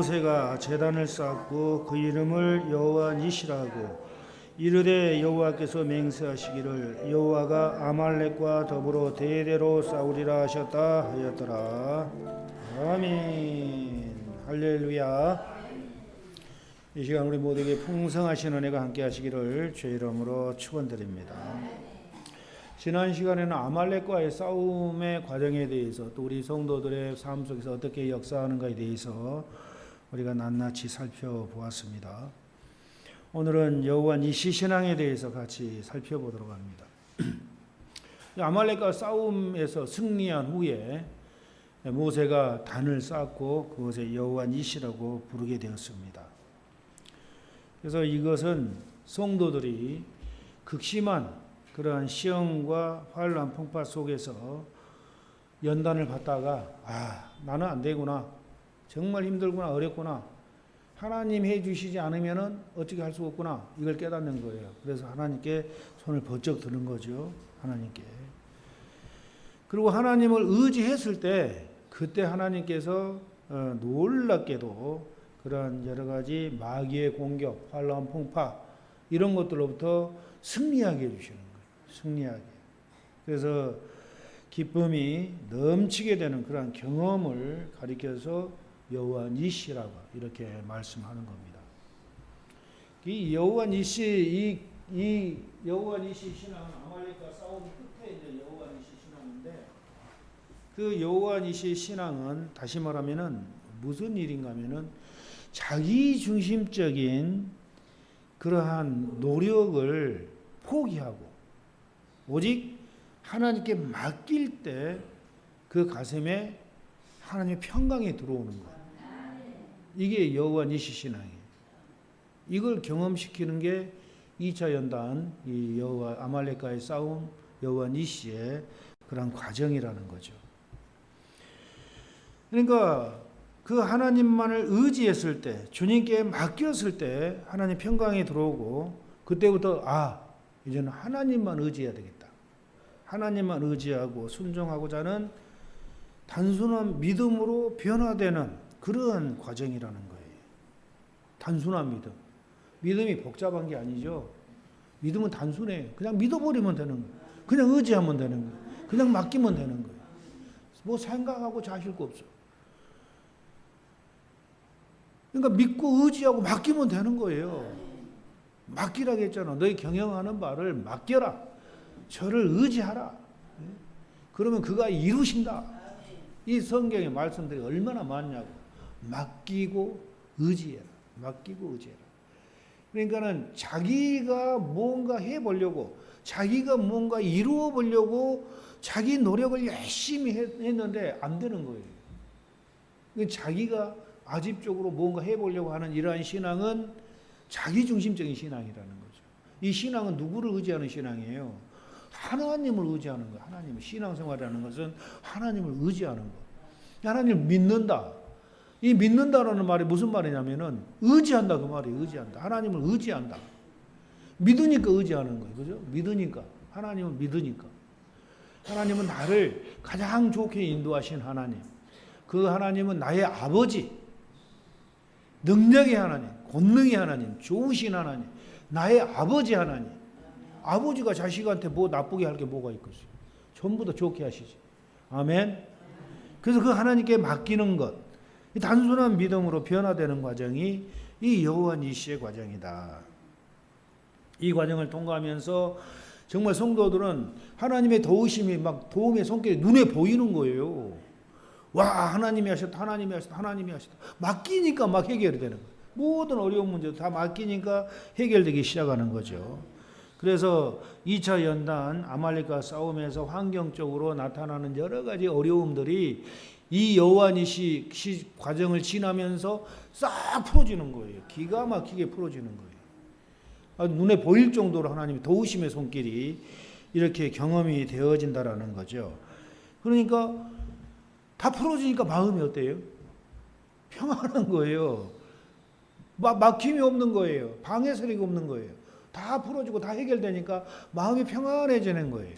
모세가 제단을 쌓고 그 이름을 여호와 니시라고 이르되 여호와께서 맹세하시기를 여호와가 아말렉과 더불어 대대로 싸우리라 하셨다 하였더라. 아멘. 할렐루야. 이 시간 우리 모두에게 풍성하신 은혜가 함께 하시기를 주의 이름으로 축원드립니다. 지난 시간에는 아말렉과의 싸움의 과정에 대해서 또 우리 성도들의 삶 속에서 어떻게 역사하는가에 대해서 우리가 낱낱이 살펴보았습니다. 오늘은 여호와 니시 신앙에 대해서 같이 살펴보도록 합니다. 아말렉과 싸움에서 승리한 후에 모세가 단을 쌓고 그것에 여호와 니시라고 부르게 되었습니다. 그래서 이것은 성도들이 극심한 그러한 시험과 환난 풍파 속에서 연단을 받다가 나는 안 되구나, 정말 힘들구나, 어렵구나, 하나님 해주시지 않으면은 어떻게 할 수 없구나, 이걸 깨닫는 거예요. 그래서 하나님께 손을 번쩍 드는 거죠. 하나님께. 그리고 하나님을 의지했을 때 그때 하나님께서 놀랍게도 그러한 여러 가지 마귀의 공격, 환난 풍파 이런 것들로부터 승리하게 해주시는 거예요. 승리하게. 그래서 기쁨이 넘치게 되는 그런 경험을 가리켜서 여호와 니시라고 이렇게 말씀하는 겁니다. 이 여호와 니시 이 여호와 니시 신앙은 아말렉과 싸움 끝에 이제 여호와 니시 신앙인데 그 여호와 니시 신앙은 다시 말하면은 무슨 일인가면은 자기 중심적인 그러한 노력을 포기하고 오직 하나님께 맡길 때 그 가슴에 하나님의 평강이 들어오는 거예요. 이게 여호와 니시 신앙이에요. 이걸 경험시키는 게 2차 연단, 이 여호와 아말렉과의 싸움, 여호와 니시의 그런 과정이라는 거죠. 그러니까 그 하나님만을 의지했을 때, 주님께 맡겼을 때 하나님 평강이 들어오고 그때부터 이제는 하나님만 의지해야 되겠다. 하나님만 의지하고 순종하고자 하는 단순한 믿음으로 변화되는 그러한 과정이라는 거예요. 단순한 믿음. 믿음이 복잡한 게 아니죠. 믿음은 단순해. 그냥 믿어버리면 되는 거예요. 그냥 의지하면 되는 거예요. 그냥 맡기면 되는 거예요. 뭐 생각하고 자실 거 없어. 그러니까 믿고 의지하고 맡기면 되는 거예요. 맡기라고 했잖아. 너희 경영하는 바를 맡겨라. 저를 의지하라. 그러면 그가 이루신다. 이 성경의 말씀들이 얼마나 많냐고. 맡기고 의지해라. 맡기고 의지해라. 그러니까는 자기가 뭔가 해보려고, 자기가 뭔가 이루어 보려고 자기 노력을 열심히 했는데 안 되는 거예요. 자기가 아집적으로 뭔가 해보려고 하는 이러한 신앙은 자기중심적인 신앙이라는 거죠. 이 신앙은 누구를 의지하는 신앙이에요? 하나님을 의지하는 거예요. 하나님을. 신앙생활이라는 것은 하나님을 의지하는 거예요. 하나님을 믿는다. 이 믿는다라는 말이 무슨 말이냐면은 의지한다 그 말이에요. 의지한다. 하나님을 의지한다. 믿으니까 의지하는 거예요. 그죠? 믿으니까. 하나님을 믿으니까. 하나님은 나를 가장 좋게 인도하신 하나님. 그 하나님은 나의 아버지. 능력의 하나님, 권능의 하나님, 좋으신 하나님, 나의 아버지 하나님. 아버지가 자식한테 뭐 나쁘게 할 게 뭐가 있겠어요? 전부 다 좋게 하시지. 아멘. 그래서 그 하나님께 맡기는 것, 단순한 믿음으로 변화되는 과정이 이 여호와 니시의 과정이다. 이 과정을 통과하면서 정말 성도들은 하나님의 도우심이 막 도움의 손길이 눈에 보이는 거예요. 하나님이 하셨다, 하나님이 하셨다, 하나님이 하셨다. 맡기니까 막 해결이 되는 거예요. 모든 어려운 문제도 다 맡기니까 해결되기 시작하는 거죠. 그래서 2차 연단 아말렉과 싸움에서 환경적으로 나타나는 여러 가지 어려움들이 이 여호와 니시 과정을 지나면서 싹 풀어지는 거예요. 기가 막히게 풀어지는 거예요. 눈에 보일 정도로 하나님의 도우심의 손길이 이렇게 경험이 되어진다라는 거죠. 그러니까 다 풀어지니까 마음이 어때요? 평안한 거예요. 막힘이 없는 거예요. 방해 세력이 없는 거예요. 다 풀어지고 다 해결되니까 마음이 평안해지는 거예요.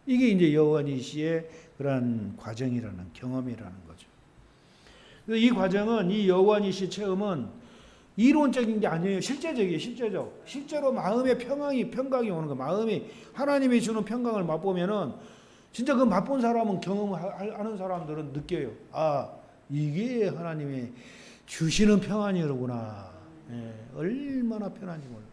이게 이제 여호와 니시의 그런 과정이라는 경험이라는 거죠. 그래서 이 과정은, 이 여호와니시 체험은 이론적인 게 아니에요. 실제적이에요. 실제로 마음의 평강이 오는 거. 마음이 하나님이 주는 평강을 맛보면은 진짜 그 맛본 사람은, 경험하는 사람들은 느껴요. 아, 이게 하나님이 주시는 평안이로구나. 예, 얼마나 편한지 몰라.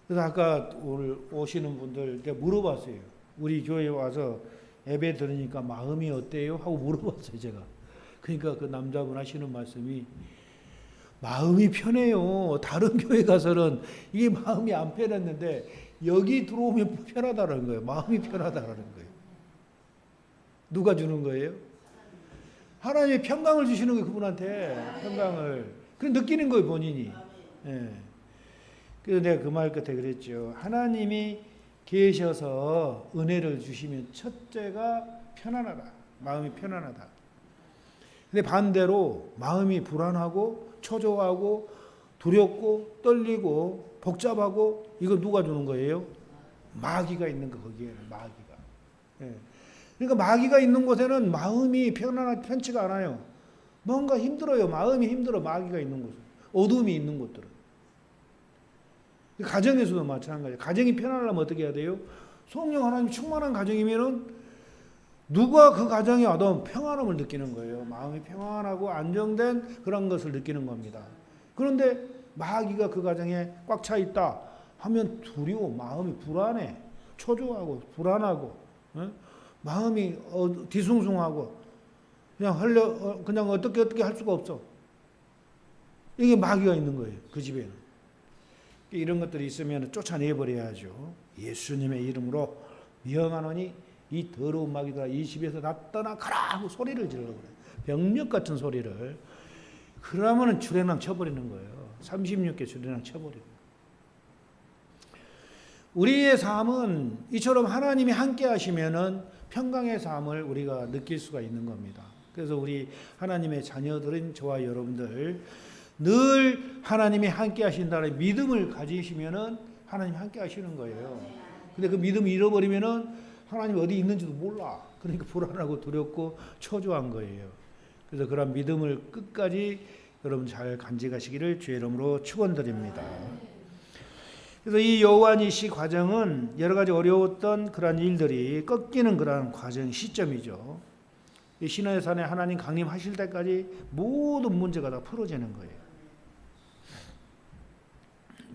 그래서 아까 오늘 오시는 분들 제가 물어봤어요. 우리 교회에 와서 예배 들으니까 마음이 어때요? 하고 물어봤어요, 제가. 그러니까 그 남자분 하시는 말씀이 마음이 편해요. 다른 교회 가서는 이게 마음이 안 편했는데 여기 들어오면 편하다는 거예요. 마음이 편하다는 거예요. 누가 주는 거예요? 하나님이 평강을 주시는 거예요. 그분한테 평강을. 그 느끼는 거예요, 본인이. 예. 그래서 내가 그 말 끝에 그랬죠. 하나님이 계셔서 은혜를 주시면 첫째가 편안하다. 마음이 편안하다. 근데 반대로 마음이 불안하고 초조하고 두렵고 떨리고 복잡하고, 이거 누가 주는 거예요? 마귀가 있는 거, 거기에는 마귀가. 예. 그러니까 마귀가 있는 곳에는 마음이 편치가 않아요. 뭔가 힘들어요. 마음이 힘들어. 마귀가 있는 곳은. 어둠이 있는 곳들은. 가정에서도 마찬가지예요. 가정이 편안하려면 어떻게 해야 돼요? 성령 하나님 충만한 가정이면은 누가 그 가정에 와도 평안함을 느끼는 거예요. 마음이 평안하고 안정된 그런 것을 느끼는 겁니다. 그런데 마귀가 그 가정에 꽉 차 있다 하면 두려워, 마음이 불안해, 초조하고 불안하고, 마음이 뒤숭숭하고 그냥 어떻게 할 수가 없어. 이게 마귀가 있는 거예요, 그 집에는. 이런 것들이 있으면 쫓아내버려야죠. 예수님의 이름으로 명하노니 이 더러운 마귀들아 이 집에서 나 떠나가라 하고 소리를 질러 그래요. 병력 같은 소리를. 그러면은 주례랑 쳐버리는 거예요. 36개 주례랑 쳐버리는 거예요. 우리의 삶은 이처럼 하나님이 함께 하시면은 평강의 삶을 우리가 느낄 수가 있는 겁니다. 그래서 우리 하나님의 자녀들인 저와 여러분들 늘 하나님이 함께 하신다는 믿음을 가지시면은 하나님 함께 하시는 거예요. 근데 그 믿음을 잃어버리면은 하나님이 어디 있는지도 몰라. 그러니까 불안하고 두렵고 초조한 거예요. 그래서 그런 믿음을 끝까지 여러분 잘 간직하시기를 주의 이름으로 축원드립니다. 그래서 이 여호와니시 과정은 여러 가지 어려웠던 그런 일들이 꺾이는 그런 과정 시점이죠. 이 시내의 산에 하나님 강림하실 때까지 모든 문제가 다 풀어지는 거예요.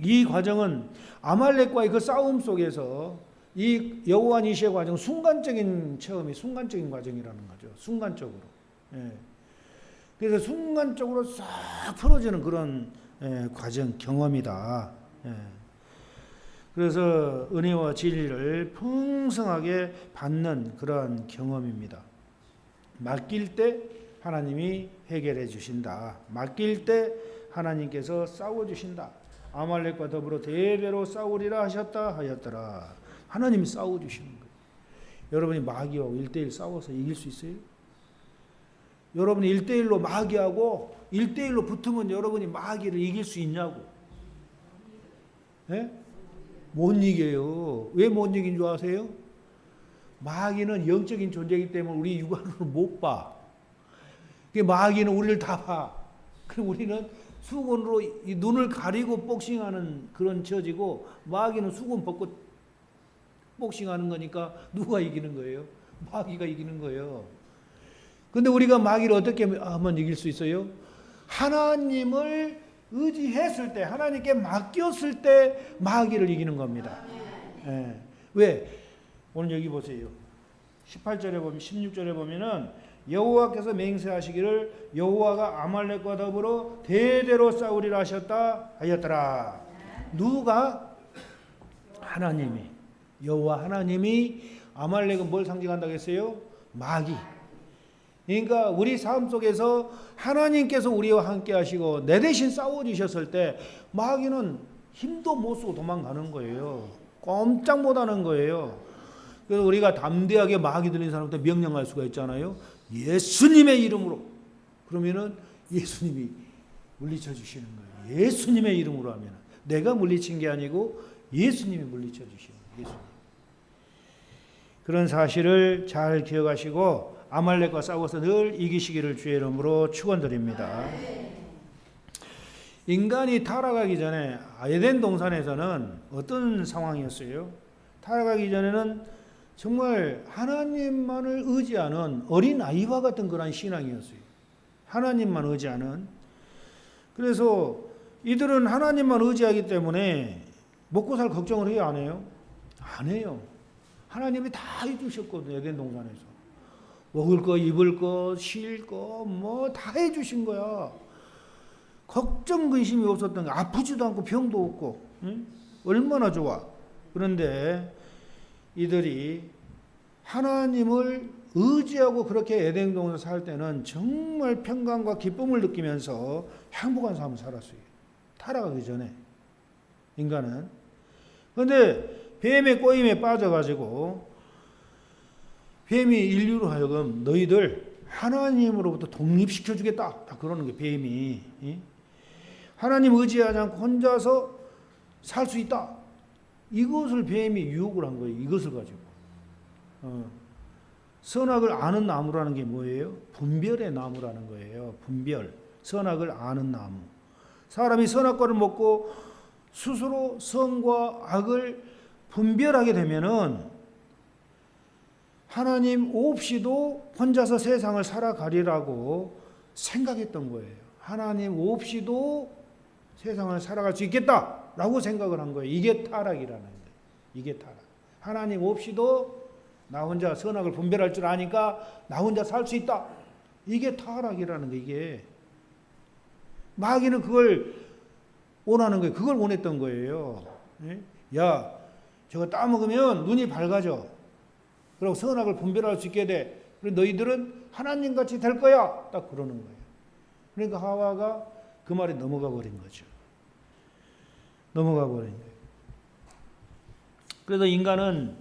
이 과정은 아말렉과의 그 싸움 속에서 이 여호와 니시의 과정은 순간적인 체험이 순간적인 과정이라는 거죠. 순간적으로. 예. 그래서 순간적으로 싹 풀어지는 그런 과정, 경험이다. 예. 그래서 은혜와 진리를 풍성하게 받는 그런 경험입니다. 맡길 때 하나님이 해결해 주신다. 맡길 때 하나님께서 싸워 주신다. 아말렉과 더불어 대대로 싸우리라 하였더라. 하나님이 싸워 주시는 거예요. 여러분이 마귀하고 1대1 싸워서 이길 수 있어요? 여러분이 1대1로 마귀하고 1대1로 붙으면 여러분이 마귀를 이길 수 있냐고. 네? 못 이겨요. 왜 못 이긴 줄 아세요? 마귀는 영적인 존재이기 때문에 우리 육안으로 못 봐. 마귀는 우리를 다 봐. 그럼 우리는 수건으로 이 눈을 가리고 복싱하는 그런 처지고, 마귀는 수건 벗고 복싱하는 거니까 누가 이기는 거예요? 마귀가 이기는 거예요. 근데 우리가 마귀를 어떻게 하면 이길 수 있어요? 하나님을 의지했을 때, 하나님께 맡겼을 때 마귀를 이기는 겁니다. 예. 왜? 오늘 여기 보세요. 18절에 보면, 16절에 보면은 여호와께서 맹세하시기를 여호와가 아말렉과 더불어 대대로 싸우리라 하였더라. 누가? 하나님이. 여호와 하나님이. 아말렉은 뭘 상징한다고 했어요? 마귀. 그러니까 우리 삶 속에서 하나님께서 우리와 함께 하시고 내 대신 싸워주셨을 때 마귀는 힘도 못 쓰고 도망가는 거예요. 꼼짝 못하는 거예요. 그래서 우리가 담대하게 마귀 들린 사람한테 명령할 수가 있잖아요. 예수님의 이름으로. 그러면은 예수님이 물리쳐 주시는 거예요. 예수님의 이름으로 하면 내가 물리친 게 아니고 예수님이 물리쳐 주시는 거예요. 예수님. 그런 사실을 잘 기억하시고 아말렉과 싸워서 늘 이기시기를 주의 이름으로 축원드립니다. 인간이 타락하기 전에 에덴 동산에서는 어떤 상황이었어요? 타락하기 전에는 정말 하나님만을 의지하는 어린 아이와 같은 그런 신앙이었어요. 하나님만 의지하는. 그래서 이들은 하나님만 의지하기 때문에 먹고 살 걱정을 해요, 안 해요? 안 해요. 하나님이 다 해주셨거든요, 에덴 동산에서. 먹을 거, 입을 거, 쉴 거, 뭐 다 해주신 거야. 걱정, 근심이 없었던 거. 아프지도 않고 병도 없고. 응? 얼마나 좋아. 그런데 이들이 하나님을 의지하고 그렇게 에덴 동산에서 살 때는 정말 평강과 기쁨을 느끼면서 행복한 삶을 살았어요. 타락하기 전에 인간은. 그런데 뱀의 꼬임에 빠져가지고 뱀이 인류로 하여금 너희들 하나님으로부터 독립시켜주겠다. 다 그러는 게 뱀이. 하나님 의지하지 않고 혼자서 살 수 있다. 이것을 뱀이 유혹을 한 거예요. 이것을 가지고. 선악을 아는 나무라는 게 뭐예요? 분별의 나무라는 거예요. 분별. 선악을 아는 나무. 사람이 선악과를 먹고 스스로 선과 악을 분별하게 되면은 하나님 없이도 혼자서 세상을 살아가리라고 생각했던 거예요. 하나님 없이도 세상을 살아갈 수 있겠다라고 생각을 한 거예요. 이게 타락이라는 거예요. 이게 타락. 하나님 없이도 나 혼자 선악을 분별할 줄 아니까 나 혼자 살 수 있다. 이게 타락이라는 거예요. 이게. 마귀는 그걸 원하는 거예요. 그걸 원했던 거예요. 야, 저거 따먹으면 눈이 밝아져. 그리고 선악을 분별할 수 있게 돼. 그리고 너희들은 하나님같이 될 거야. 딱 그러는 거예요. 그러니까 하와가 그 말에 넘어가 버린 거죠. 넘어가 버린 거예요. 그래서 인간은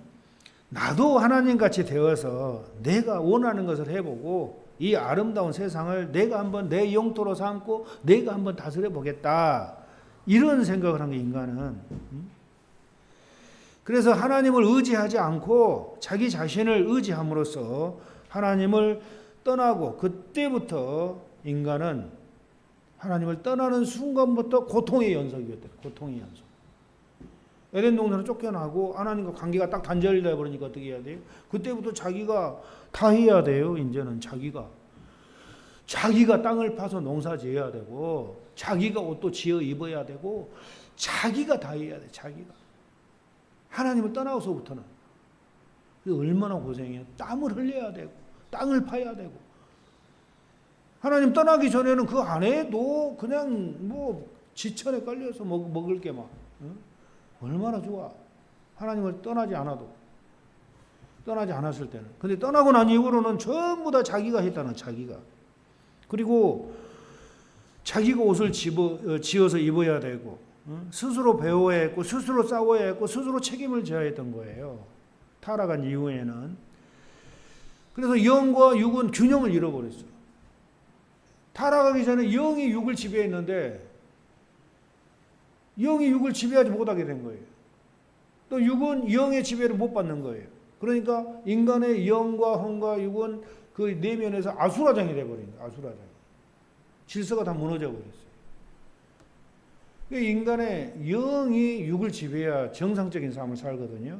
나도 하나님같이 되어서 내가 원하는 것을 해보고 이 아름다운 세상을 내가 한번 내 영토로 삼고 내가 한번 다스려 보겠다. 이런 생각을 한 게 인간은. 그래서 하나님을 의지하지 않고 자기 자신을 의지함으로써 하나님을 떠나고 그때부터 인간은 하나님을 떠나는 순간부터 고통의 연속이었대요. 고통의 연속. 에덴 동산을 쫓겨나고 하나님과 관계가 딱 단절되어 버리니까 어떻게 해야 돼요? 그때부터 자기가 다 해야 돼요. 이제는 자기가 땅을 파서 농사 지어야 되고 자기가 옷도 지어 입어야 되고 자기가 다 해야 돼. 자기가. 하나님을 떠나고서부터는. 얼마나 고생해요. 땀을 흘려야 되고 땅을 파야 되고. 하나님 떠나기 전에는 그 안 해도 그냥 뭐 지천에 깔려서 먹을 게 막. 얼마나 좋아. 하나님을 떠나지 않아도. 떠나지 않았을 때는. 근데 떠나고 난 이후로는 전부 다 자기가 했다는 자기가. 그리고 자기가 옷을 지어서 입어야 되고 스스로 배워야 했고 스스로 싸워야 했고 스스로 책임을 져야 했던 거예요. 타락한 이후에는. 그래서 영과 육은 균형을 잃어버렸어요. 타락하기 전에 영이 육을 지배했는데 영이 육을 지배하지 못하게 된 거예요. 또 육은 영의 지배를 못 받는 거예요. 그러니까 인간의 영과 혼과 육은 그 내면에서 아수라장이 돼버린 거예요. 아수라장. 질서가 다 무너져 버렸어요. 인간의 영이 육을 지배해야 정상적인 삶을 살거든요.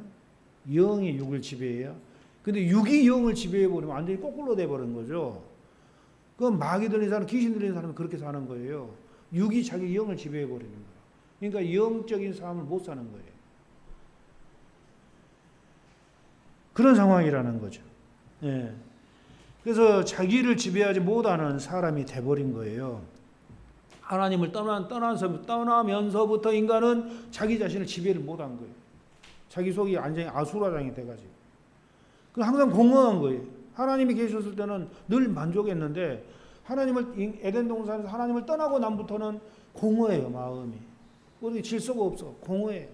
영이 육을 지배해야. 근데 육이 영을 지배해버리면 완전히 거꾸로 돼버린 거죠. 그건 마귀 들린 사람, 귀신 들린 사람은 그렇게 사는 거예요. 육이 자기 영을 지배해버리는 거예요. 그러니까 영적인 삶을 못 사는 거예요. 그런 상황이라는 거죠. 예. 그래서 자기를 지배하지 못하는 사람이 돼버린 거예요. 하나님을 떠나면서부터 인간은 자기 자신을 지배를 못한 거예요. 자기 속이 완전히 아수라장이 돼가지고. 항상 공허한 거예요. 하나님이 계셨을 때는 늘 만족했는데 에덴 동산에서 하나님을 떠나고 난부터는 공허해요. 마음이. 어디 질서가 없어. 공허해.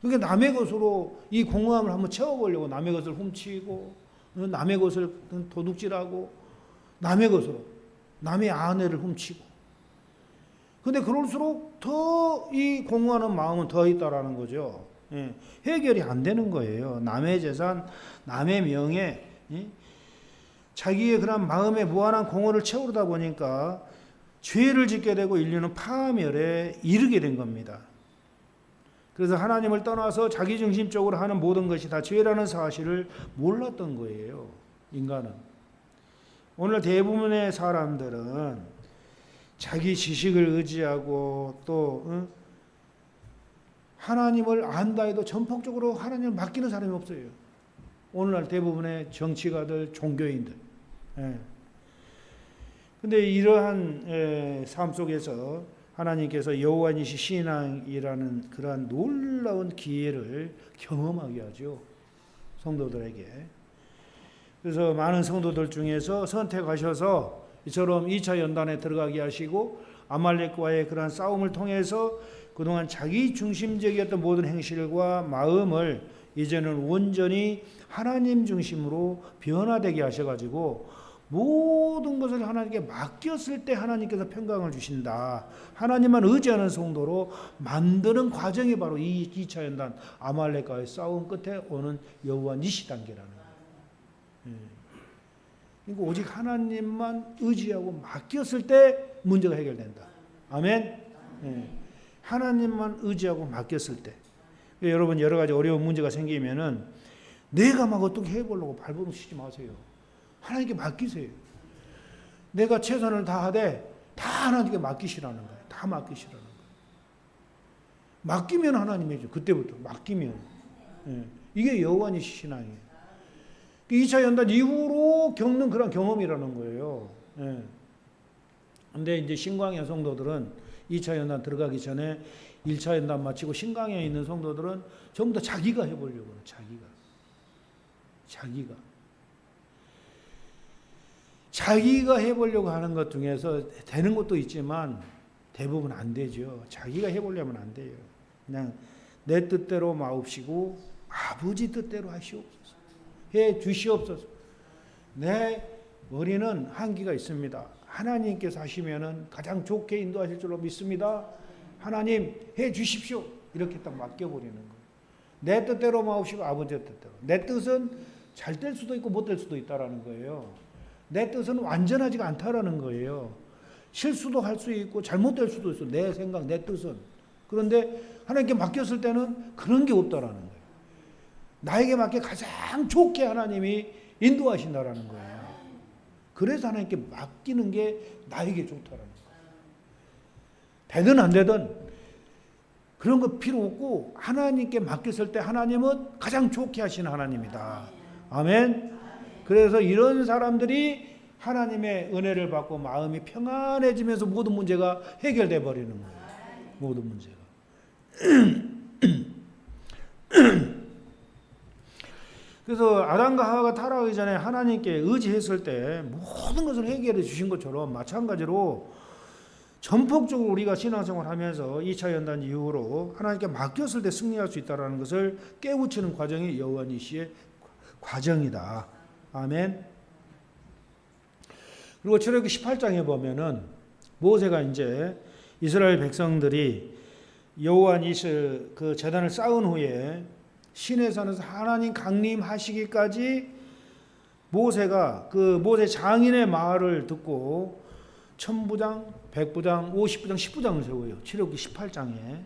그러니까 남의 것으로 이 공허함을 한번 채워보려고 남의 것을 훔치고 남의 것을 도둑질하고 남의 것으로 남의 아내를 훔치고. 근데 그럴수록 더 이 공허하는 마음은 더 있다라는 거죠. 예. 해결이 안 되는 거예요. 남의 재산, 남의 명예, 자기의 그런 마음에 무한한 공허를 채우다 보니까 죄를 짓게 되고 인류는 파멸에 이르게 된 겁니다. 그래서 하나님을 떠나서 자기중심적으로 하는 모든 것이 다 죄라는 사실을 몰랐던 거예요. 인간은. 오늘 대부분의 사람들은 자기 지식을 의지하고 또 하나님을 안다 해도 전폭적으로 하나님을 맡기는 사람이 없어요. 오늘날 대부분의 정치가들, 종교인들. 근데 이러한 삶 속에서 하나님께서 여호와니시 신앙이라는 그러한 놀라운 기회를 경험하게 하죠. 성도들에게. 그래서 많은 성도들 중에서 선택하셔서 이처럼 2차 연단에 들어가게 하시고 아말렉과의 그러한 싸움을 통해서 그동안 자기 중심적이었던 모든 행실과 마음을 이제는 온전히 하나님 중심으로 변화되게 하셔가지고 모든 것을 하나님께 맡겼을 때 하나님께서 평강을 주신다. 하나님만 의지하는 성도로 만드는 과정이 바로 이 2차 연단 아말렉과의 싸움 끝에 오는 여호와 니시 단계라는 거예요. 그러니까 오직 하나님만 의지하고 맡겼을 때 문제가 해결된다. 아멘. 하나님만 의지하고 맡겼을 때. 여러분 여러 가지 어려운 문제가 생기면은 내가 막 어떻게 해보려고 발버둥 치지 마세요. 하나님께 맡기세요. 내가 최선을 다하되 다 하나님께 맡기시라는 거예요. 다 맡기시라는 거예요. 맡기면 하나님이죠. 그때부터 맡기면. 이게 여호와니시 신앙이에요. 2차 연단 이후로 겪는 그런 경험이라는 거예요. 근데 이제 신광야 성도들은 2차 연단 들어가기 전에 1차 연단 마치고 신광야에 있는 성도들은 전부 다 자기가 해보려고 해요. 자기가 해보려고 하는 것 중에서 되는 것도 있지만 대부분 안 되죠. 자기가 해보려면 안 돼요. 그냥 내 뜻대로 마옵시고 아버지 뜻대로 하시옵소서. 해 주시옵소서. 내 머리는 한계가 있습니다. 하나님께서 하시면은 가장 좋게 인도하실 줄로 믿습니다. 하나님 해 주십시오. 이렇게 딱 맡겨버리는 거예요. 내 뜻대로 마옵시고 아버지 뜻대로. 내 뜻은 잘 될 수도 있고 못 될 수도 있다라는 거예요. 내 뜻은 완전하지가 않다라는 거예요. 실수도 할 수 있고 잘못될 수도 있어. 내 생각, 내 뜻은. 그런데 하나님께 맡겼을 때는 그런 게 없다라는 거예요. 나에게 맞게 가장 좋게 하나님이 인도하신다라는 거예요. 그래서 하나님께 맡기는 게 나에게 좋다라는 거예요. 되든 안 되든 그런 거 필요 없고 하나님께 맡겼을 때 하나님은 가장 좋게 하시는 하나님이다. 아멘. 그래서 이런 사람들이 하나님의 은혜를 받고 마음이 평안해지면서 모든 문제가 해결돼 버리는 거예요. 모든 문제가. 그래서 아담과 하와가 타락하기 전에 하나님께 의지했을 때 모든 것을 해결해 주신 것처럼 마찬가지로 전폭적으로 우리가 신앙생활을 하면서 2차 연단 이후로 하나님께 맡겼을 때 승리할 수 있다는 것을 깨우치는 과정이 여호와 니시의 과정이다. 아멘. 그리고 출애굽기 18장에 보면은 모세가 이제 이스라엘 백성들이 여호와 니시 그 제단을 쌓은 후에 시내산에서 하나님 강림하시기까지 모세가 그 모세 장인의 말을 듣고 1000부장, 100부장, 50부장, 10부장을 세워요. 출애굽기 18장에.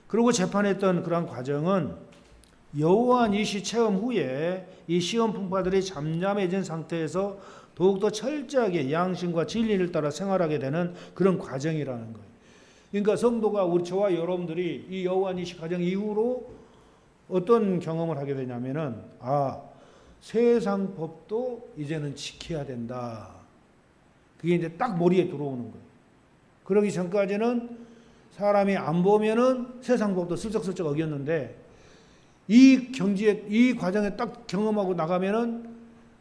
그리고 재판했던 그런 과정은 여호와 니시 체험 후에 이 시험 풍파들이 잠잠해진 상태에서 더욱더 철저하게 양심과 진리를 따라 생활하게 되는 그런 과정이라는 거예요. 그러니까 성도가 저와 여러분들이 이 여호와 니시 과정 이후로 어떤 경험을 하게 되냐면은 세상 법도 이제는 지켜야 된다. 그게 이제 딱 머리에 들어오는 거예요. 그러기 전까지는 사람이 안 보면은 세상 법도 슬쩍슬쩍 어겼는데 이 경지에 이 과정에 딱 경험하고 나가면은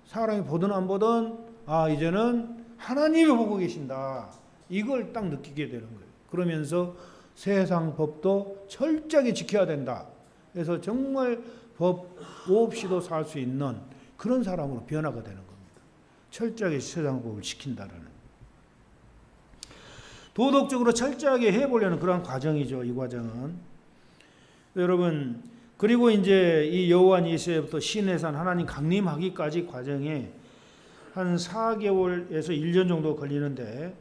사람이 보든 안 보든 이제는 하나님이 보고 계신다. 이걸 딱 느끼게 되는 거예요. 그러면서 세상 법도 철저하게 지켜야 된다. 그래서 정말 법 없이도 살 수 있는 그런 사람으로 변화가 되는 겁니다. 철저하게 세상 법을 지킨다라는. 도덕적으로 철저하게 해보려는 그런 과정이죠. 이 과정은. 여러분, 그리고 이제 이 여호와 니시에부터 시내산 하나님 강림하기까지 과정에 한 4개월에서 1년 정도 걸리는데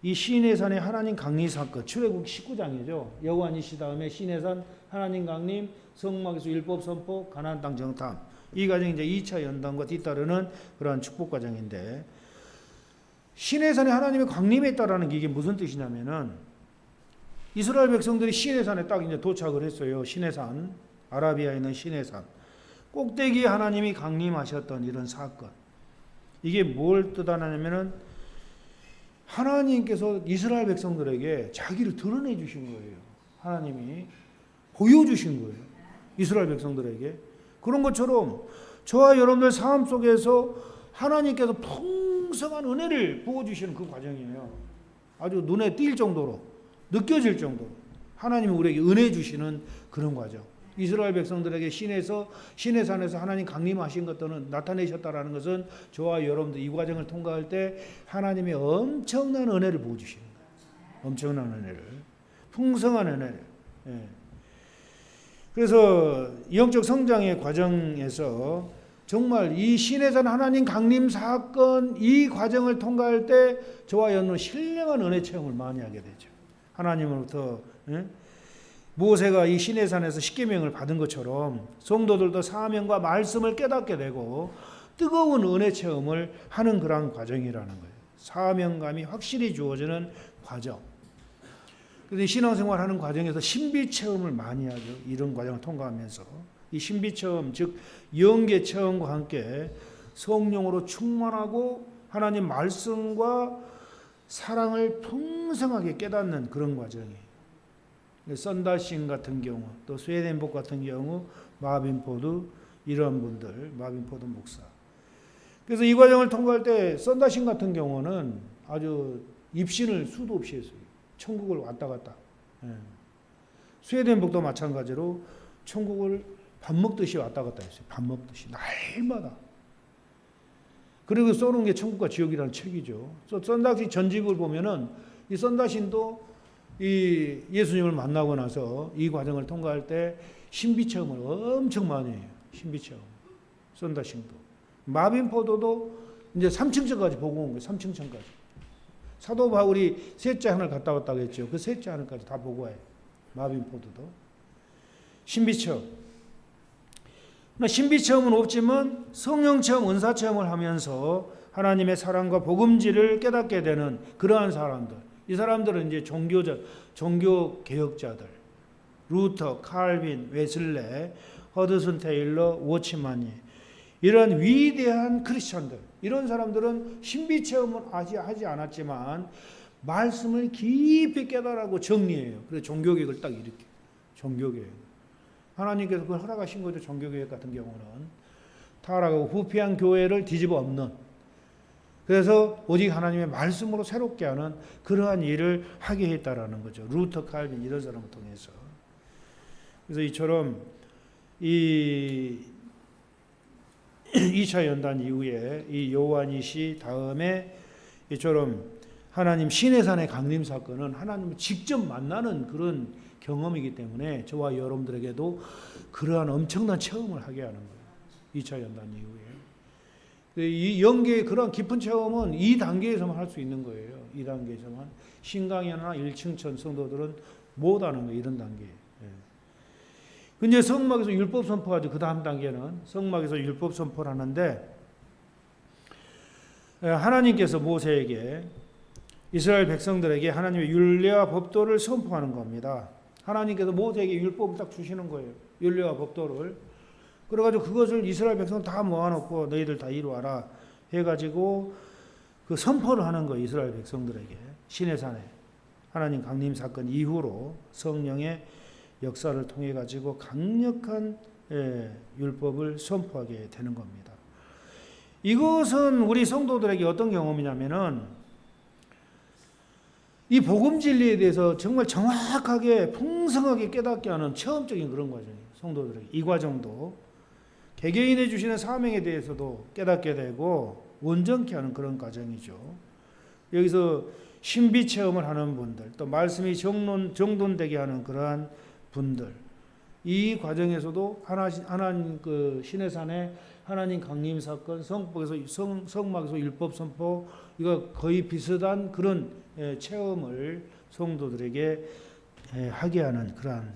이 시내산의 하나님 강림 사건, 출애굽 19장이죠. 여호와니시 다음에 시내산 하나님 강림, 성막에서 율법 선포, 가나안 땅 정탐. 이 과정이 이제 2차 연단과 뒤따르는 그러한 축복 과정인데, 시내산에 하나님의 강림에 있다라는 게 이게 무슨 뜻이냐면은, 이스라엘 백성들이 시내산에 딱 이제 도착을 했어요. 시내산, 아라비아에 있는 시내산 꼭대기에 하나님이 강림하셨던 이런 사건. 이게 뭘 뜻하냐면은 하나님께서 이스라엘 백성들에게 자기를 드러내 주신 거예요. 하나님이 보여주신 거예요. 이스라엘 백성들에게. 그런 것처럼 저와 여러분들 삶 속에서 하나님께서 풍성한 은혜를 부어주시는 그 과정이에요. 아주 눈에 띌 정도로, 느껴질 정도로 하나님이 우리에게 은혜 주시는 그런 과정. 이스라엘 백성들에게 시내산에서 하나님 강림하신 것들은 나타내셨다라는 것은 저와 여러분들 이 과정을 통과할 때 하나님의 엄청난 은혜를 부어주시는 거예요. 엄청난 은혜를, 풍성한 은혜를. 예. 그래서 영적 성장의 과정에서 정말 이 시내산 하나님 강림 사건 이 과정을 통과할 때 저와 여러분은 신령한 은혜 체험을 많이 하게 되죠. 하나님으로부터. 예? 모세가 이 시내산에서 십계명을 받은 것처럼 성도들도 사명과 말씀을 깨닫게 되고 뜨거운 은혜 체험을 하는 그런 과정이라는 거예요. 사명감이 확실히 주어지는 과정. 그래서 신앙생활 하는 과정에서 신비 체험을 많이 하죠. 이런 과정을 통과하면서 이 신비 체험, 즉 영계 체험과 함께 성령으로 충만하고 하나님 말씀과 사랑을 풍성하게 깨닫는 그런 과정이에요. 썬다신 같은 경우, 또 스웨덴복 같은 경우, 마빈 포드 이런 분들, 마빈 포드 목사. 그래서 이 과정을 통과할 때 썬다신 같은 경우는 아주 입신을 수도 없이 했어요. 천국을 왔다 갔다. 예. 스웨덴복도 마찬가지로 천국을 밥 먹듯이 왔다 갔다 했어요. 밥 먹듯이 날마다. 그리고 써놓은 게 천국과 지옥이라는 책이죠. 썬다신 전집을 보면은 이 썬다신도 이 예수님을 만나고 나서 이 과정을 통과할 때 신비 체험을 엄청 많이 해요. 신비 체험. 썬다신도. 마빈 포도도 이제 3층천까지 보고 온 거예요. 3층천까지. 사도 바울이 셋째 하늘 갔다 왔다고 했죠. 그 셋째 하늘까지 다 보고 와요. 마빈 포도도. 신비 체험. 신비 체험은 없지만 성령 체험, 은사 체험을 하면서 하나님의 사랑과 복음지를 깨닫게 되는 그러한 사람들. 이 사람들은 이제 종교 개혁자들, 루터, 칼빈, 웨슬레, 허드슨 테일러, 워치만이 이런 위대한 크리스천들, 이런 사람들은 신비 체험은 하지 않았지만 말씀을 깊이 깨달아고 정리해요. 그래서 종교개혁을 딱 이렇게 종교개혁. 하나님께서 그걸 허락하신 거죠. 종교개혁 같은 경우는 타락하고 후피한 교회를 뒤집어 엎는. 그래서 오직 하나님의 말씀으로 새롭게 하는 그러한 일을 하게 했다라는 거죠. 루터, 칼빈 이런 사람을 통해서. 그래서 이처럼 이 2차 연단 이후에 이 요한이시 다음에 이처럼 하나님 시내산의 강림 사건은 하나님을 직접 만나는 그런 경험이기 때문에 저와 여러분들에게도 그러한 엄청난 체험을 하게 하는 거예요. 2차 연단 이후에. 이 영계의 그런 깊은 체험은 이 단계에서만 할 수 있는 거예요. 이 단계에서만. 신강이나 1층천 성도들은 못 하는 거예요. 이런 단계. 근데 성막에서 율법 선포하죠. 그 다음 단계는 성막에서 율법 선포를 하는데 하나님께서 모세에게 이스라엘 백성들에게 하나님의 율례와 법도를 선포하는 겁니다. 하나님께서 모세에게 율법을 딱 주시는 거예요. 율례와 법도를. 그래가지고 그것을 이스라엘 백성 다 모아놓고 너희들 다 이루어라 해가지고 그 선포를 하는 거예요. 이스라엘 백성들에게. 시내산에. 하나님 강림 사건 이후로 성령의 역사를 통해 가지고 강력한 율법을 선포하게 되는 겁니다. 이것은 우리 성도들에게 어떤 경험이냐면은 이 복음 진리에 대해서 정말 정확하게 풍성하게 깨닫게 하는 체험적인 그런 과정이에요. 성도들에게 이 과정도 개개인에 주시는 사명에 대해서도 깨닫게 되고 온전케 하는 그런 과정이죠. 여기서 신비 체험을 하는 분들, 또 말씀이 정돈되게 하는 그러한 분들, 이 과정에서도 하나님 그 시내산의 하나님 강림 사건, 성막에서 율법 선포, 이거 거의 비슷한 그런 체험을 성도들에게 하게 하는 그러한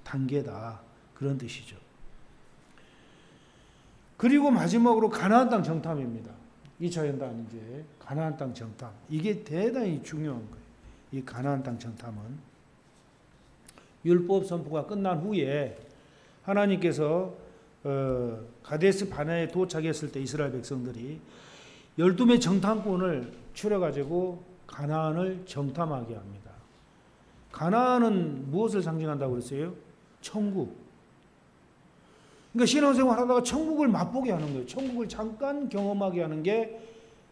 단계다, 그런 뜻이죠. 그리고 마지막으로 가나안 땅 정탐입니다. 2차 연단 이제 가나안 땅 정탐, 이게 대단히 중요한 거예요. 이 가나안 땅 정탐은 율법 선포가 끝난 후에 하나님께서 가데스 바네에 도착했을 때 이스라엘 백성들이 12명 정탐꾼을 추려가지고 가나안을 정탐하게 합니다. 가나안은 무엇을 상징한다고 그랬어요? 천국. 그러니까 신앙생활 하다가 천국을 맛보게 하는 거예요. 천국을 잠깐 경험하게 하는 게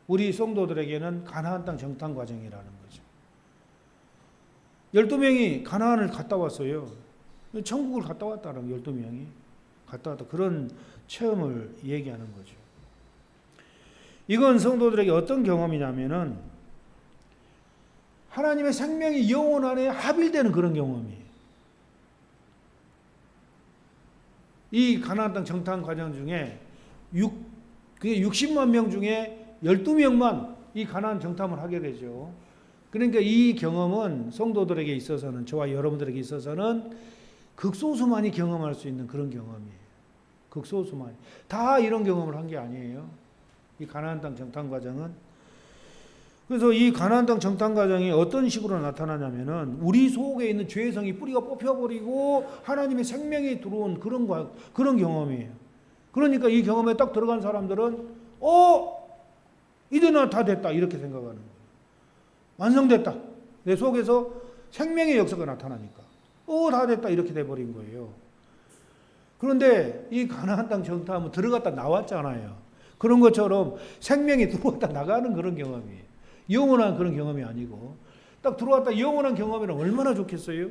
우리 성도들에게는 가나안 땅 정탐 과정이라는 거죠. 12명이 가나안을 갔다 왔어요. 천국을 갔다 왔다는 12명이 갔다 왔다, 그런 체험을 얘기하는 거죠. 이건 성도들에게 어떤 경험이냐면은 하나님의 생명이 영혼 안에 합일되는 그런 경험이에요. 이 가나안 땅 정탐 과정 중에 60만 명 중에 12명만 이 가나안 정탐을 하게 되죠. 그러니까 이 경험은 성도들에게 있어서는, 저와 여러분들에게 있어서는 극소수만이 경험할 수 있는 그런 경험이에요. 극소수만이. 다 이런 경험을 한 게 아니에요. 이 가나안 땅 정탐 과정은. 그래서 이 가나안 땅 정탐 과정이 어떤 식으로 나타나냐면은 우리 속에 있는 죄성이 뿌리가 뽑혀버리고 하나님의 생명이 들어온 그런 경험이에요. 그러니까 이 경험에 딱 들어간 사람들은 이제 나 다 됐다, 이렇게 생각하는 거예요. 완성됐다. 내 속에서 생명의 역사가 나타나니까 다 됐다, 이렇게 돼버린 거예요. 그런데 이 가나안 땅 정탐은 들어갔다 나왔잖아요. 그런 것처럼 생명이 들어왔다 나가는 그런 경험이에요. 영원한 그런 경험이 아니고, 딱 들어왔다 영원한 경험이라면 얼마나 좋겠어요?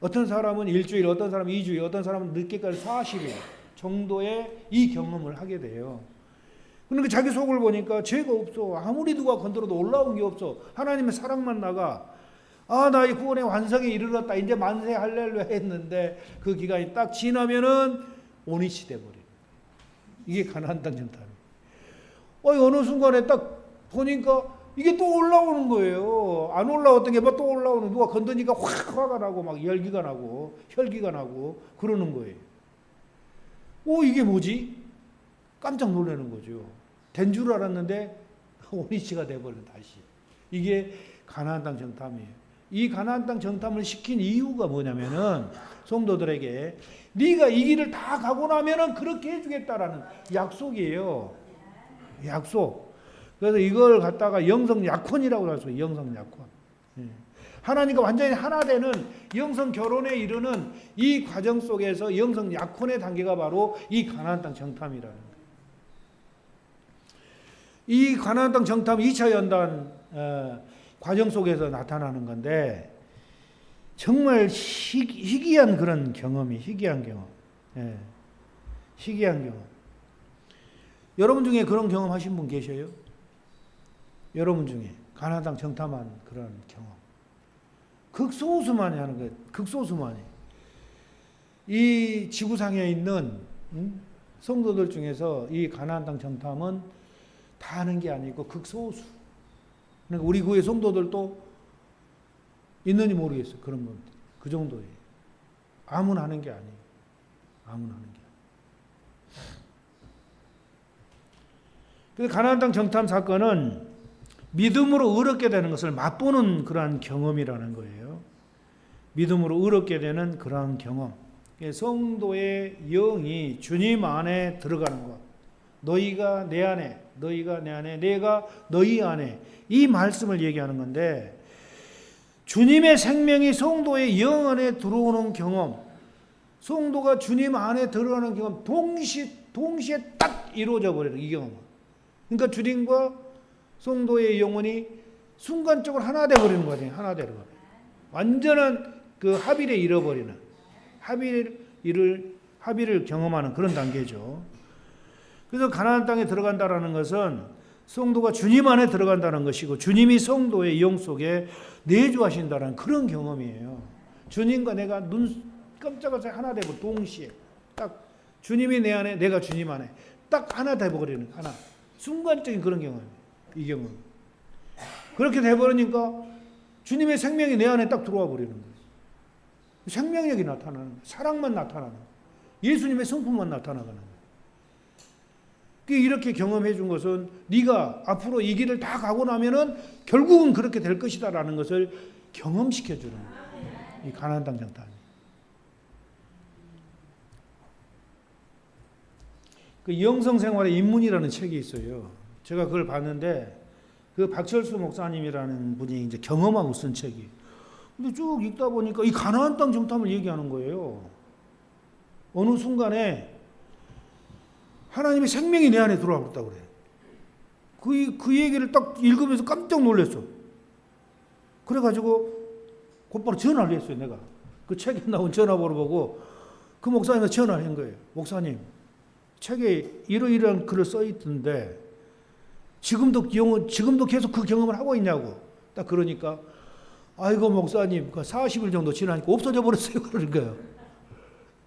어떤 사람은 일주일, 어떤 사람은 2주일, 어떤 사람은 늦게까지 40일 정도의 이 경험을 하게 돼요. 그러니까 자기 속을 보니까 죄가 없어. 아무리 누가 건드려도 올라온 게 없어. 하나님의 사랑만 나가. 나 이 구원의 완성에 이르렀다, 이제 만세 할렐루야 했는데 그 기간이 딱 지나면은 온이치 돼버려요. 이게 가나안 땅 정탐이에요. 어느 순간에 딱 보니까 이게 또 올라오는 거예요. 안 올라왔던 게 막 또 올라오는, 누가 건드니까 확 화가 나고 막 열기가 나고 혈기가 나고 그러는 거예요. 이게 뭐지? 깜짝 놀라는 거죠. 된 줄 알았는데 온이치가 돼버려 다시. 이게 가나안 땅 정탐이에요. 이 가나안 땅 정탐을 시킨 이유가 뭐냐면은 성도들에게 네가 이 길을 다 가고 나면은 그렇게 해주겠다라는 약속이에요. 약속. 그래서 이걸 갖다가 영성 약혼이라고 할 수 있어요. 영성 약혼. 하나님과 완전히 하나 되는 영성 결혼에 이르는 이 과정 속에서 영성 약혼의 단계가 바로 이 가나안 땅 정탐이라는 거예요. 이 가나안 땅 정탐 2차 연단 과정 속에서 나타나는 건데 정말 희귀한 그런 경험이, 희귀한 경험. 희귀한 경험. 여러분 중에 그런 경험 하신 분 계셔요? 여러분 중에 가나안 땅 정탐한 그런 경험. 극소수만이 하는 거예요. 극소수만이. 이 지구상에 있는 성도들 중에서 이 가나안 땅 정탐은 다 하는 게 아니고 극소수. 그러니까 우리 교회 성도들도 있는지 모르겠어요. 그런 분들. 그 정도예요. 아무나 하는 게 아니에요. 아무나 하는 게 아니에요. 그래서 가나안 땅 정탐 사건은 믿음으로 의롭게 되는 것을 맛보는 그러한 경험이라는 거예요. 믿음으로 의롭게 되는 그러한 경험. 성도의 영이 주님 안에 들어가는 것. 너희가 내 안에, 너희가 내 안에, 내가 너희 안에, 이 말씀을 얘기하는 건데, 주님의 생명이 성도의 영 안에 들어오는 경험, 성도가 주님 안에 들어가는 경험, 동시에 딱 이루어져 버리는 이 경험. 그러니까 주님과 성도의 영혼이 순간적으로 하나 돼 버리는 거죠. 하나 되는 거예요. 완전한 그 합일에 이뤄버리는, 합일을 경험하는 그런 단계죠. 그래서 가나안 땅에 들어간다라는 것은 성도가 주님 안에 들어간다는 것이고, 주님이 성도의 영 속에 내주하신다는 그런 경험이에요. 주님과 내가 깜짝깜짝 하나 되고 동시에 딱 주님이 내 안에 내가 주님 안에 딱 하나 돼버리는 하나 순간적인 그런 경험이에요. 이 경험. 그렇게 돼버리니까 주님의 생명이 내 안에 딱 들어와 버리는 거예요. 생명력이 나타나는 거예요. 사랑만 나타나는 거예요. 예수님의 성품만 나타나가는 거예요. 이렇게 경험해 준 것은 네가 앞으로 이 길을 다 가고 나면은 결국은 그렇게 될 것이다라는 것을 경험시켜 주는 거예요. 이 가나안 땅 정탐. 그 영성생활의 입문이라는 책이 있어요. 제가 그걸 봤는데 그 박철수 목사님이라는 분이 이제 경험하고 쓴 책이. 근데 쭉 읽다 보니까 이 가나안 땅 정탐을 얘기하는 거예요. 어느 순간에 하나님의 생명이 내 안에 들어와 버렸다고 그래. 그 얘기를 딱 읽으면서 깜짝 놀랐어. 그래가지고 곧바로 전화를 했어요, 내가. 그 책에 나온 전화번호 보고 그 목사님한테 전화를 한 거예요. 목사님, 책에 이러이러한 글을 써 있던데 지금도 계속 그 경험을 하고 있냐고. 딱 그러니까 아이고 목사님, 그 40일 정도 지나니까 없어져 버렸어요. 그러는 거예요.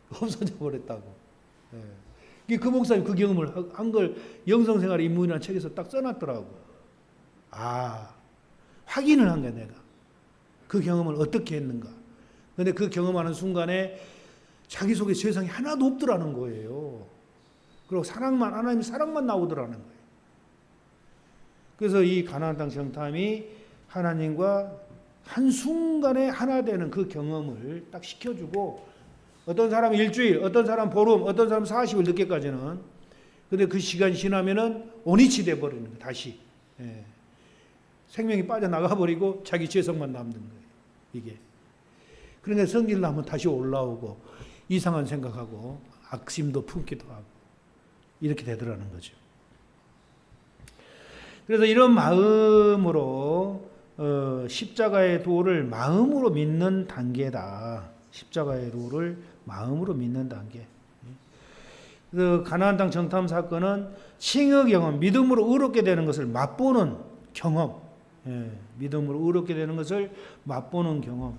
없어져 버렸다고. 네. 그 목사님 그 경험을 한 걸 영성생활의 입문이라는 책에서 딱 써놨더라고. 아, 확인을 한 거야, 내가. 그 경험을 어떻게 했는가. 근데 그 경험하는 순간에 자기 속에 세상이 하나도 없더라는 거예요. 그리고 하나님의 사랑만 나오더라는 거예요. 그래서 이 가나안 땅 정탐이 하나님과 한순간에 하나 되는 그 경험을 딱 시켜주고, 어떤 사람은 일주일, 어떤 사람은 보름, 어떤 사람은 40일 늦게까지는. 근데 그 시간이 지나면은 온이치 돼버리는 거예요, 다시. 예. 생명이 빠져나가 버리고 자기 죄성만 남는 거예요, 이게. 그러니까 성질 나면 다시 올라오고, 이상한 생각하고, 악심도 품기도 하고, 이렇게 되더라는 거죠. 그래서 이런 마음으로, 십자가의 도를 마음으로 믿는 단계다. 십자가의 도를 마음으로 믿는 단계. 그 가나안 땅 정탐 사건은 칭의 경험, 믿음으로 의롭게 되는 것을 맛보는 경험. 예, 믿음으로 의롭게 되는 것을 맛보는 경험.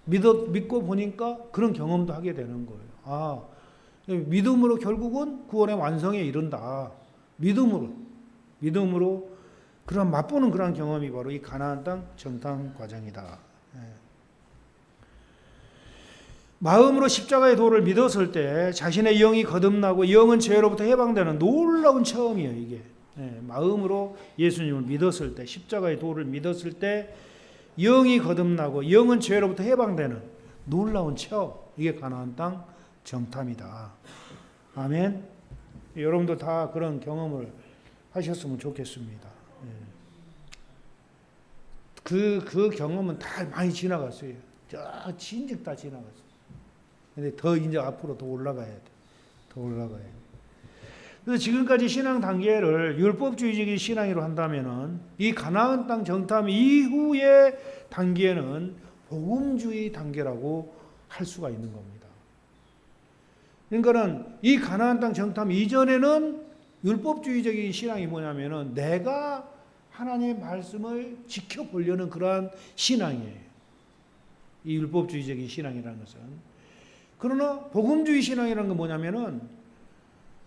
믿고 보니까 그런 경험도 하게 되는 거예요. 아, 믿음으로 결국은 구원의 완성에 이른다. 믿음으로 그런 맛보는 그런 경험이 바로 이 가나안 땅 정탐 과정이다. 예. 마음으로 십자가의 도를 믿었을 때 자신의 영이 거듭나고 영은 죄로부터 해방되는 놀라운 체험이에요, 이게. 예, 마음으로 예수님을 믿었을 때, 십자가의 도를 믿었을 때 영이 거듭나고 영은 죄로부터 해방되는 놀라운 체험. 이게 가나안 땅 정탐이다. 아멘. 여러분도 다 그런 경험을 하셨으면 좋겠습니다. 예. 그 경험은 다 많이 지나갔어요. 진즉 다 지나갔어요. 근데 더 이제 앞으로 더 올라가야 돼. 더 올라가야 돼. 그래서 지금까지 신앙 단계를 율법주의적인 신앙으로 한다면은 이 가나안 땅 정탐 이후의 단계는 복음주의 단계라고 할 수가 있는 겁니다. 그러니까는 이 가나안 땅 정탐 이전에는 율법주의적인 신앙이 뭐냐면은 내가 하나님의 말씀을 지켜보려는 그러한 신앙이에요. 이 율법주의적인 신앙이라는 것은. 그러나 복음주의 신앙이라는 건 뭐냐면은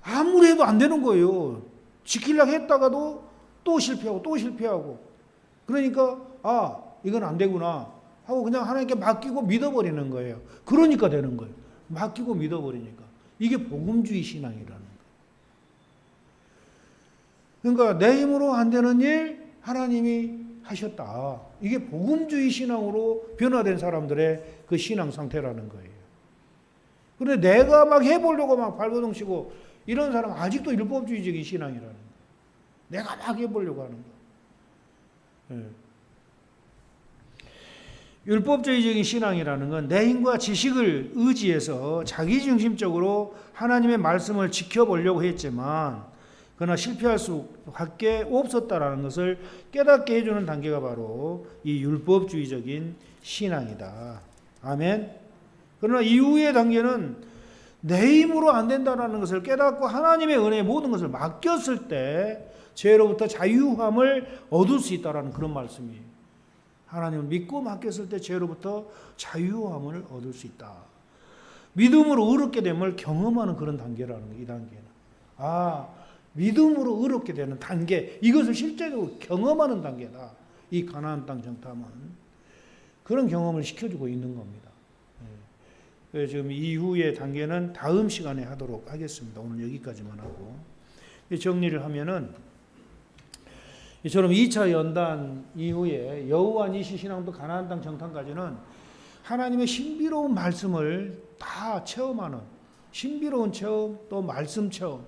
아무리 해도 안 되는 거예요. 지키려고 했다가도 또 실패하고. 그러니까 아, 이건 안 되구나 하고 그냥 하나님께 맡기고 믿어버리는 거예요. 그러니까 되는 거예요. 맡기고 믿어버리니까. 이게 복음주의 신앙이라는 거예요. 그러니까 내 힘으로 안 되는 일 하나님이 하셨다. 이게 복음주의 신앙으로 변화된 사람들의 그 신앙 상태라는 거예요. 그런데 내가 막 해보려고 막 발버둥 치고 이런 사람은 아직도 율법주의적인 신앙이라는 거예요. 내가 막 해보려고 하는 거예요. 율법주의적인 신앙이라는 건 내 힘과 지식을 의지해서 자기중심적으로 하나님의 말씀을 지켜보려고 했지만 그러나 실패할 수밖에 없었다라는 것을 깨닫게 해주는 단계가 바로 이 율법주의적인 신앙이다. 아멘. 그러나 이후의 단계는 내 힘으로 안 된다는 것을 깨닫고 하나님의 은혜의 모든 것을 맡겼을 때 죄로부터 자유함을 얻을 수 있다는 그런 말씀이에요. 하나님을 믿고 맡겼을 때 죄로부터 자유함을 얻을 수 있다. 믿음으로 의롭게 됨을 경험하는 그런 단계라는 거예요. 이 단계는. 믿음으로 의롭게 되는 단계, 이것을 실제적으로 경험하는 단계다. 이 가나안 땅 정탐은 그런 경험을 시켜주고 있는 겁니다. 그래서 지금 이후의 단계는 다음 시간에 하도록 하겠습니다. 오늘 여기까지만 하고 정리를 하면은, 이처럼 2차 연단 이후에 여호와 니시 신앙도 가나안 땅 정탐까지는 하나님의 신비로운 말씀을 다 체험하는 신비로운 체험, 또 말씀 체험,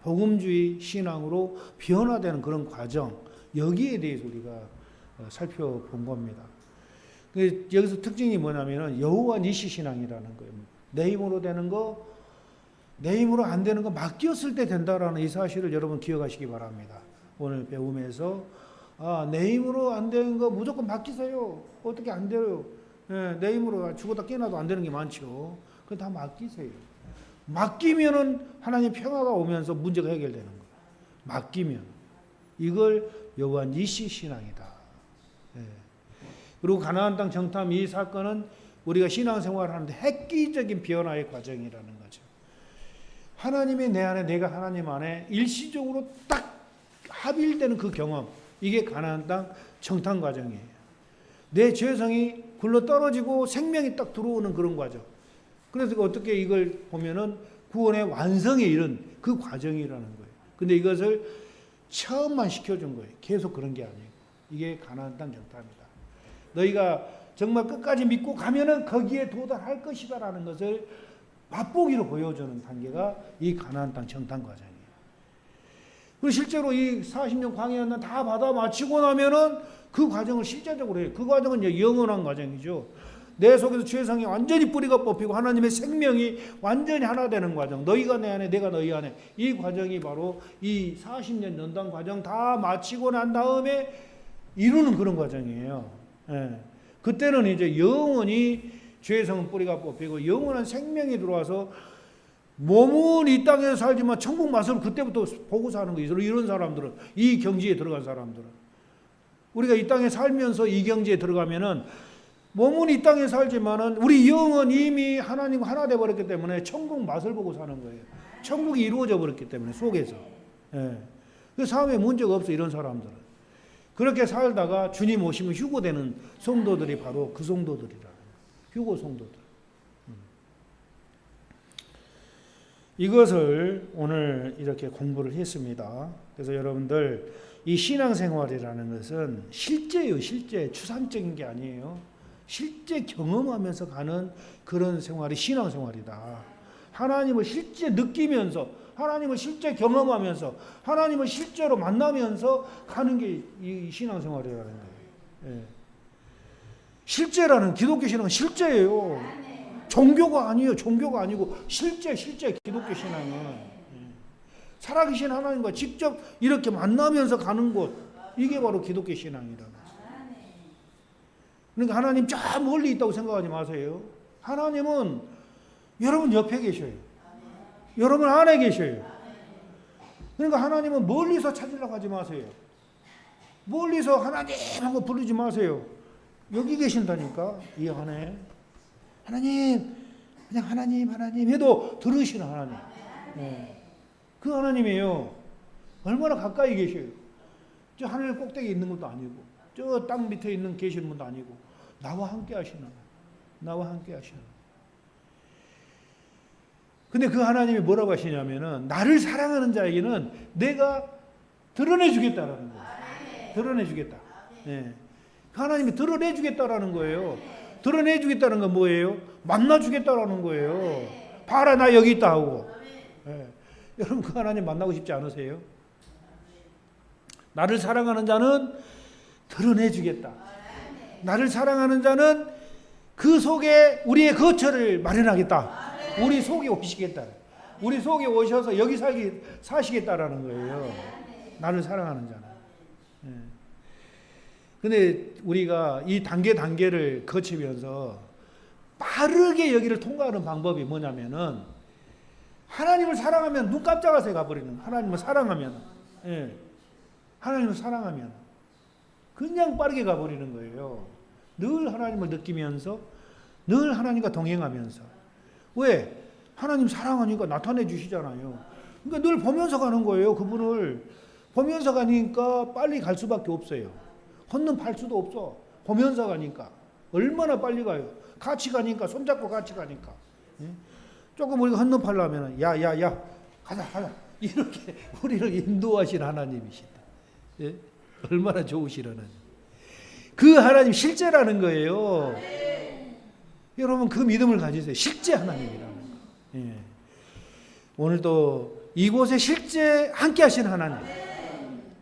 복음주의 신앙으로 변화되는 그런 과정, 여기에 대해서 우리가 살펴본 겁니다. 여기서 특징이 뭐냐면은 여호와 니시 신앙이라는 거예요. 내 힘으로 되는 거, 내 힘으로 안 되는 거 맡겼을 때 된다라는 이 사실을 여러분 기억하시기 바랍니다. 오늘 배움에서 내 힘으로 안 되는 거 무조건 맡기세요. 어떻게 안 돼요? 내 힘으로 죽어다 깨어나도 안 되는 게 많죠. 그거 다 맡기세요. 맡기면은 하나님 평화가 오면서 문제가 해결되는 거예요. 맡기면. 이걸 여호와 니시 신앙이다. 그리고 가나안 땅 정탐 이 사건은 우리가 신앙생활하는데 획기적인 변화의 과정이라는 거죠. 하나님이 내 안에, 내가 하나님 안에 일시적으로 딱 합일되는 그 경험, 이게 가나안 땅 정탐 과정이에요. 내 죄성이 굴러 떨어지고 생명이 딱 들어오는 그런 과정. 그래서 어떻게 이걸 보면은 구원의 완성에 이른 그 과정이라는 거예요. 근데 이것을 처음만 시켜준 거예요. 계속 그런 게 아니고. 이게 가나안 땅 정탐이다. 너희가 정말 끝까지 믿고 가면은 거기에 도달할 것이다라는 것을 맛보기로 보여주는 단계가 이 가나안 땅 정탐 과정이에요. 그리고 실제로 이 40년 광야연단 다 받아 마치고 나면은 그 과정을 실제적으로 해요. 그 과정은 이제 영원한 과정이죠. 내 속에서 죄성이 완전히 뿌리가 뽑히고 하나님의 생명이 완전히 하나 되는 과정. 너희가 내 안에, 내가 너희 안에. 이 과정이 바로 이 40년 연단 과정 다 마치고 난 다음에 이루는 그런 과정이에요. 그때는 이제 영원히 죄성은 뿌리가 뽑히고 영원한 생명이 들어와서 몸은 이 땅에서 살지만 천국 맛을 그때부터 보고 사는 거예요. 이런 사람들은, 이 경지에 들어간 사람들은. 우리가 이 땅에 살면서 이 경지에 들어가면은 몸은 이 땅에 살지만은 우리 영은 이미 하나님과 하나 돼 버렸기 때문에 천국 맛을 보고 사는 거예요. 천국이 이루어져 버렸기 때문에 속에서. 그 삶에 문제가 없어, 이런 사람들은. 그렇게 살다가 주님 오시면 휴고되는 성도들이 바로 그 성도들이라. 휴고 성도들. 이것을 오늘 이렇게 공부를 했습니다. 그래서 여러분들 이 신앙생활이라는 것은 실제예요. 실제. 추상적인 게 아니에요. 실제 경험하면서 가는 그런 생활이 신앙생활이다. 하나님을 실제 느끼면서, 하나님을 실제 경험하면서, 하나님을 실제로 만나면서 가는 게 이 신앙생활이라는 거예요. 실제라는, 기독교 신앙은 실제예요. 종교가 아니에요. 종교가 아니고 실제 기독교 신앙은 살아계신 하나님과 직접 이렇게 만나면서 가는 곳, 이게 바로 기독교 신앙이라는 거예요. 그러니까 하나님 저 멀리 있다고 생각하지 마세요. 하나님은 여러분 옆에 계셔요. 여러분 안에 계셔요. 그러니까 하나님은 멀리서 찾으려고 하지 마세요. 멀리서 하나님 하고 부르지 마세요. 여기 계신다니까, 이 안에. 하나님, 그냥 하나님 해도 들으시는 하나님. 그 하나님이에요. 얼마나 가까이 계셔요. 저 하늘 꼭대기에 있는 것도 아니고, 저 땅 밑에 있는 계시는 분도 아니고, 나와 함께 하시는, 나와 함께 하시는. 근데 그 하나님이 뭐라고 하시냐면은, 나를 사랑하는 자에게는 내가 드러내 주겠다라는 거예요. 드러내 주겠다. 그 하나님이 드러내 주겠다라는 거예요. 드러내 주겠다는 건 뭐예요? 만나 주겠다라는 거예요. 봐라, 나 여기 있다 하고. 여러분 그 하나님 만나고 싶지 않으세요? 나를 사랑하는 자는 드러내 주겠다. 나를 사랑하는 자는 그 속에 우리의 거처를 마련하겠다. 우리 속에 오시겠다. 우리 속에 오셔서 여기 사시겠다라는 거예요. 나를 사랑하는 자는. 근데 우리가 이 단계를 거치면서 빠르게 여기를 통과하는 방법이 뭐냐면은, 하나님을 사랑하면 눈 깜짝하세 가버리는, 하나님을 사랑하면, 하나님을 사랑하면 그냥 빠르게 가버리는 거예요. 늘 하나님을 느끼면서, 늘 하나님과 동행하면서, 왜? 하나님 사랑하니까 나타내 주시잖아요. 그러니까 늘 보면서 가는 거예요. 그분을 보면서 가니까 빨리 갈 수밖에 없어요. 건너팔 수도 없어. 보면서 가니까 얼마나 빨리 가요. 같이 가니까, 손잡고 같이 가니까. 예? 조금 우리가 건너팔려면 야야야 가자 이렇게 우리를 인도하신 하나님이시다. 예? 얼마나 좋으신 하나님. 그 하나님 실제라는 거예요. 여러분 그 믿음을 가지세요. 실제 하나님이라는 거. 예. 오늘도 이곳에 실제 함께 하신 하나님,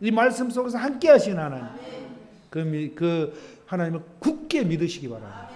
이 말씀 속에서 함께 하신 하나님, 그 하나님을 굳게 믿으시기 바랍니다.